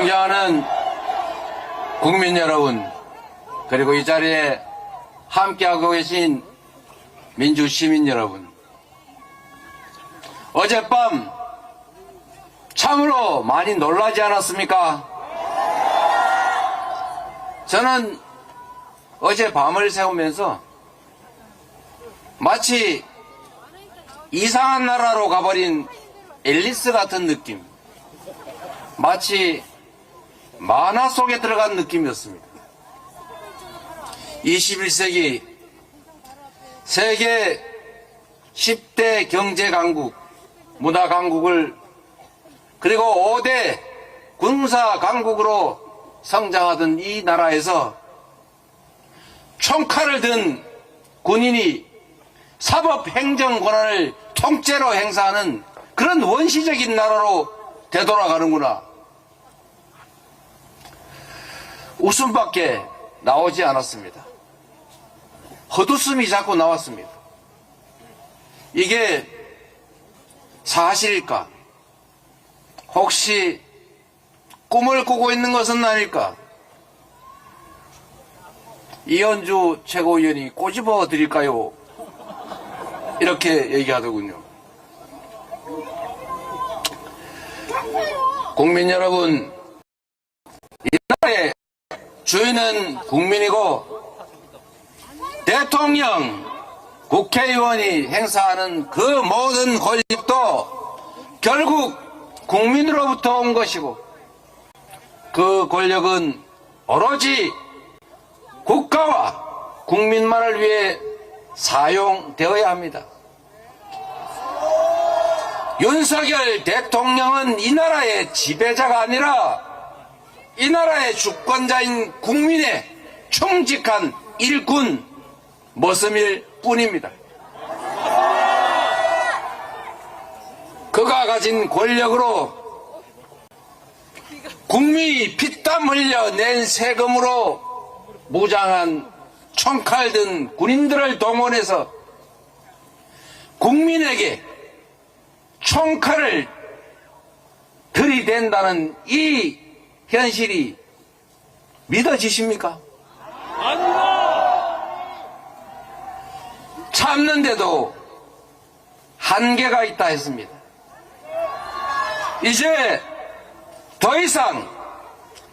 존경하는 국민 여러분, 그리고 이 자리에 함께하고 계신 민주시민 여러분, 어젯밤 참으로 많이 놀라지 않았습니까? 저는 어제 밤을 새우면서 마치 이상한 나라로 가버린 앨리스 같은 느낌, 마치 만화 속에 들어간 느낌이었습니다. 21세기 세계 10대 경제 강국, 문화 강국을, 그리고 5대 군사 강국으로 성장하던 이 나라에서 총칼을 든 군인이 사법 행정 권한을 통째로 행사하는 그런 원시적인 나라로 되돌아가는구나. 웃음밖에 나오지 않았습니다. 헛웃음이 자꾸 나왔습니다. 이게 사실일까? 혹시 꿈을 꾸고 있는 것은 아닐까? 이현주 최고위원이 꼬집어 드릴까요? 이렇게 얘기하더군요. 국민 여러분, 이 나라의 주인은 국민이고 대통령, 국회의원이 행사하는 그 모든 권력도 결국 국민으로부터 온 것이고, 그 권력은 오로지 국가와 국민만을 위해 사용되어야 합니다. 윤석열 대통령은 이 나라의 지배자가 아니라 이 나라의 주권자인 국민의 충직한 일꾼 모습일 뿐입니다. 그가 가진 권력으로 국민이 피땀 흘려 낸 세금으로 무장한 총칼 든 군인들을 동원해서 국민에게 총칼을 들이댄다는 이 현실이 믿어지십니까? 참는데도 한계가 있다 했습니다. 이제 더 이상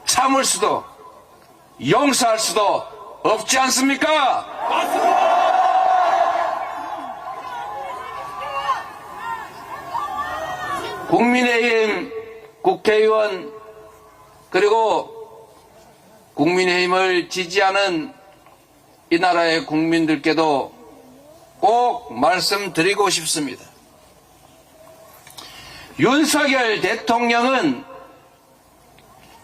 참을 수도 용서할 수도 없지 않습니까? 국민의힘 국회의원, 그리고 국민의힘을 지지하는 이 나라의 국민들께도 꼭 말씀드리고 싶습니다. 윤석열 대통령은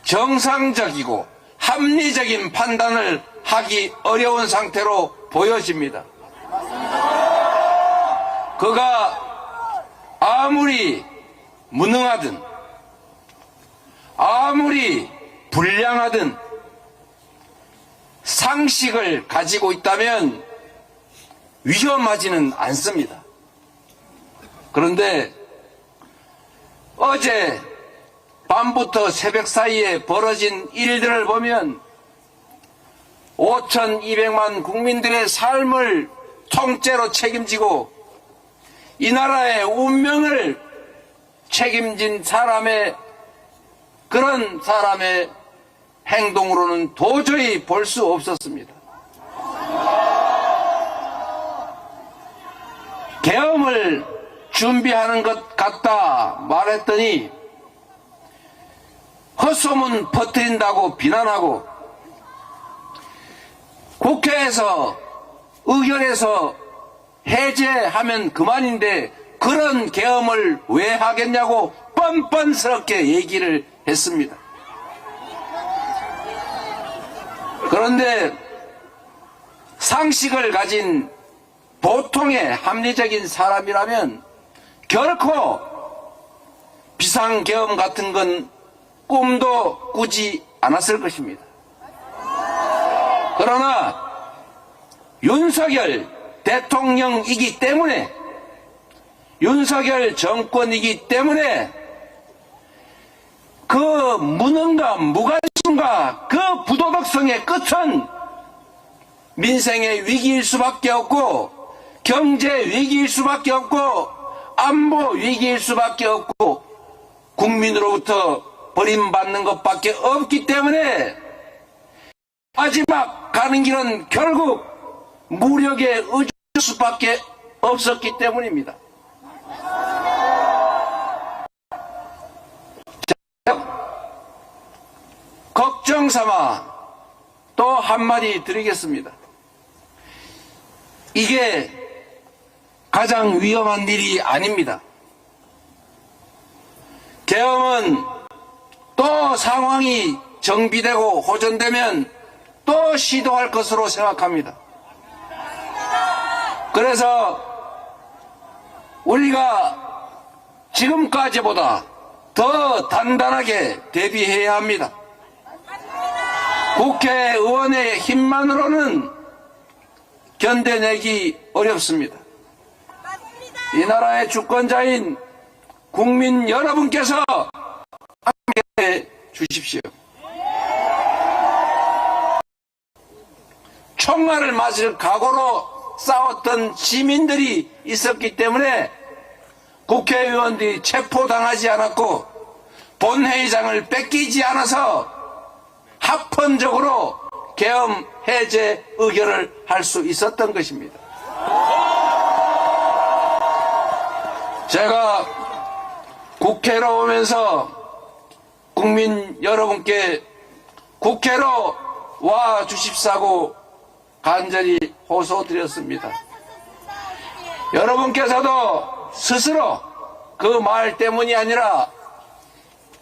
정상적이고 합리적인 판단을 하기 어려운 상태로 보여집니다. 그가 아무리 무능하든 아무리 불량하든 상식을 가지고 있다면 위험하지는 않습니다. 그런데 어제 밤부터 새벽 사이에 벌어진 일들을 보면 5,200만 국민들의 삶을 통째로 책임지고 이 나라의 운명을 책임진 그런 사람의 행동으로는 도저히 볼 수 없었습니다. 계엄을 준비하는 것 같다 말했더니 헛소문 퍼뜨린다고 비난하고 국회에서 의결해서 해제하면 그만인데 그런 계엄을 왜 하겠냐고 뻔뻔스럽게 얘기를 했습니다. 그런데 상식을 가진 보통의 합리적인 사람이라면 결코 비상계엄 같은 건 꿈도 꾸지 않았을 것입니다. 그러나 윤석열 대통령이기 때문에, 윤석열 정권이기 때문에 그 무능과 무관심과 그 부도덕성의 끝은 민생의 위기일 수밖에 없고, 경제 위기일 수밖에 없고, 안보 위기일 수밖에 없고, 국민으로부터 버림받는 것밖에 없기 때문에 마지막 가는 길은 결국 무력에 의존할 수밖에 없었기 때문입니다. 걱정 삼아 또 한마디 드리겠습니다. 이게 가장 위험한 일이 아닙니다. 계엄은 또 상황이 정비되고 호전되면 또 시도할 것으로 생각합니다. 그래서 우리가 지금까지보다 더 단단하게 대비해야 합니다. 국회의원의 힘만으로는 견뎌내기 어렵습니다. 이 나라의 주권자인 국민 여러분께서 함께해 주십시오. 총알을 맞을 각오로 싸웠던 시민들이 있었기 때문에 국회의원들이 체포당하지 않았고 본회의장을 뺏기지 않아서 합헌적으로 계엄 해제 의결을 할 수 있었던 것입니다. 제가 국회로 오면서 국민 여러분께 국회로 와 주십사고 간절히 호소드렸습니다. 여러분께서도 스스로 그 말 때문이 아니라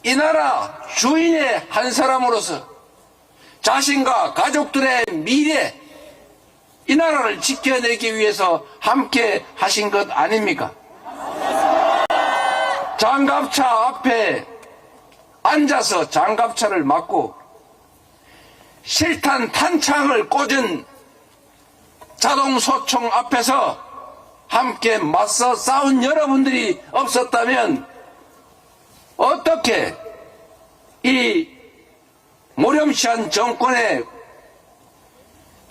이 나라 주인의 한 사람으로서 자신과 가족들의 미래, 이 나라를 지켜내기 위해서 함께 하신 것 아닙니까? 장갑차 앞에 앉아서 장갑차를 맞고 실탄 탄창을 꽂은 자동소총 앞에서 함께 맞서 싸운 여러분들이 없었다면 어떻게 이 모렴시한 정권의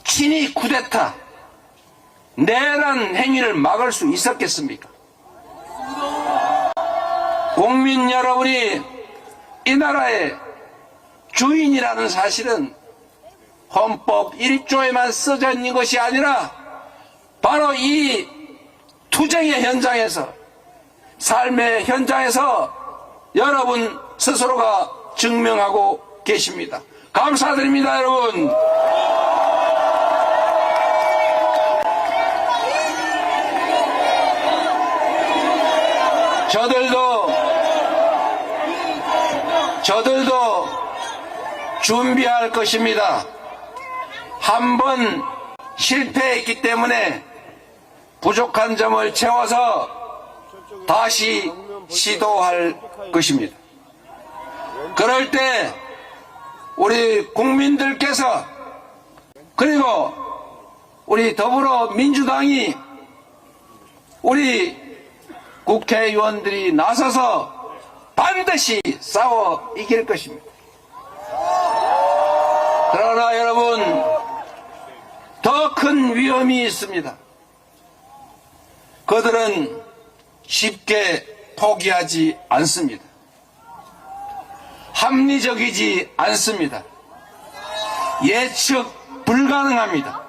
친위 쿠데타, 내란 행위를 막을 수 있었겠습니까? 국민 여러분이 이 나라의 주인이라는 사실은 헌법 1조에만 써져 있는 것이 아니라 바로 이 투쟁의 현장에서, 삶의 현장에서 여러분 스스로가 증명하고 계십니다. 감사드립니다, 여러분. 저들도 준비할 것입니다. 한 번 실패했기 때문에 부족한 점을 채워서 다시 시도할 것입니다. 그럴 때 우리 국민들께서, 그리고 우리 더불어민주당이, 우리 국회의원들이 나서서 반드시 싸워 이길 것입니다. 그러나 여러분, 더 큰 위험이 있습니다. 그들은 쉽게 포기하지 않습니다. 합리적이지 않습니다. 예측 불가능합니다.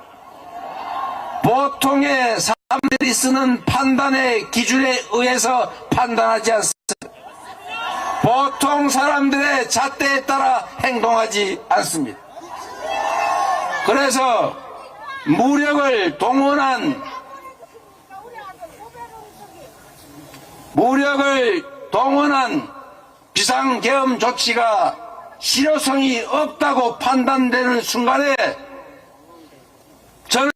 보통의 사람들이 쓰는 판단의 기준에 의해서 판단하지 않습니다. 보통 사람들의 잣대에 따라 행동하지 않습니다. 그래서 무력을 동원한 비상계엄 조치가 실효성이 없다고 판단되는 순간에 저는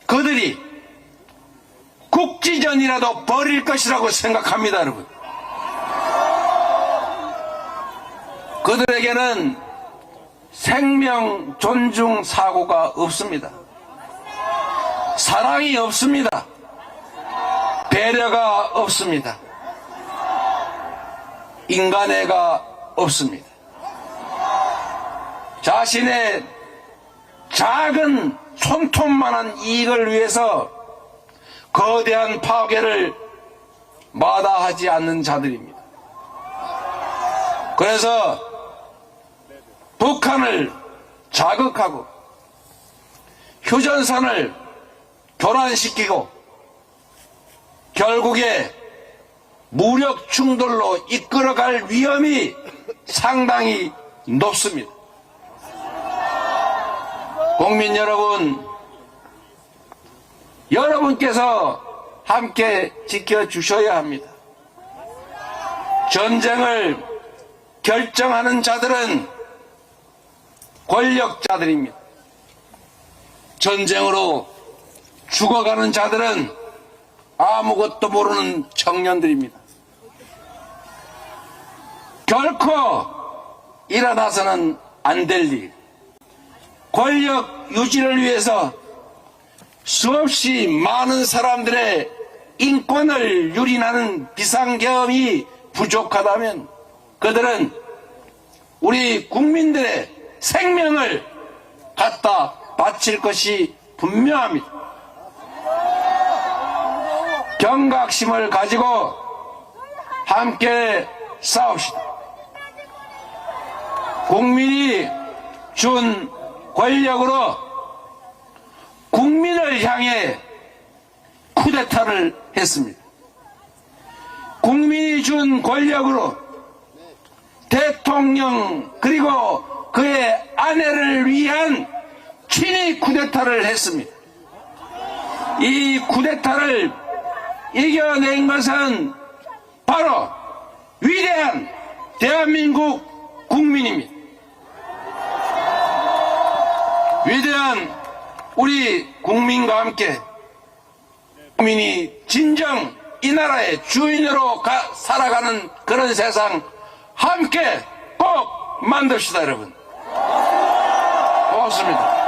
그들이 국지전이라도 벌일 것이라고 생각합니다, 여러분. 그들에게는 생명 존중 사고가 없습니다. 사랑이 없습니다. 배려가 없습니다. 인간애가 없습니다. 자신의 작은 손톱만한 이익을 위해서 거대한 파괴를 마다하지 않는 자들입니다. 그래서 북한을 자극하고 휴전선을 교란시키고 결국에 무력 충돌로 이끌어갈 위험이 상당히 높습니다. 국민 여러분, 여러분께서 함께 지켜주셔야 합니다. 전쟁을 결정하는 자들은 권력자들입니다. 전쟁으로 죽어가는 자들은 아무것도 모르는 청년들입니다. 결코 일어나서는 안 될 일, 권력 유지를 위해서 수없이 많은 사람들의 인권을 유린하는 비상계엄이 부족하다면 그들은 우리 국민들의 생명을 갖다 바칠 것이 분명합니다. 경각심을 가지고 함께 싸웁시다. 국민이 준 권력으로 국민을 향해 쿠데타를 했습니다. 국민이 준 권력으로 대통령 그리고 그의 아내를 위한 친위 쿠데타를 했습니다. 이 쿠데타를 이겨낸 것은 바로 위대한 대한민국 국민입니다. 위대한 우리 국민과 함께 국민이 진정 이 나라의 주인으로 살아가는 그런 세상 함께 꼭 만듭시다, 여러분. 고맙습니다.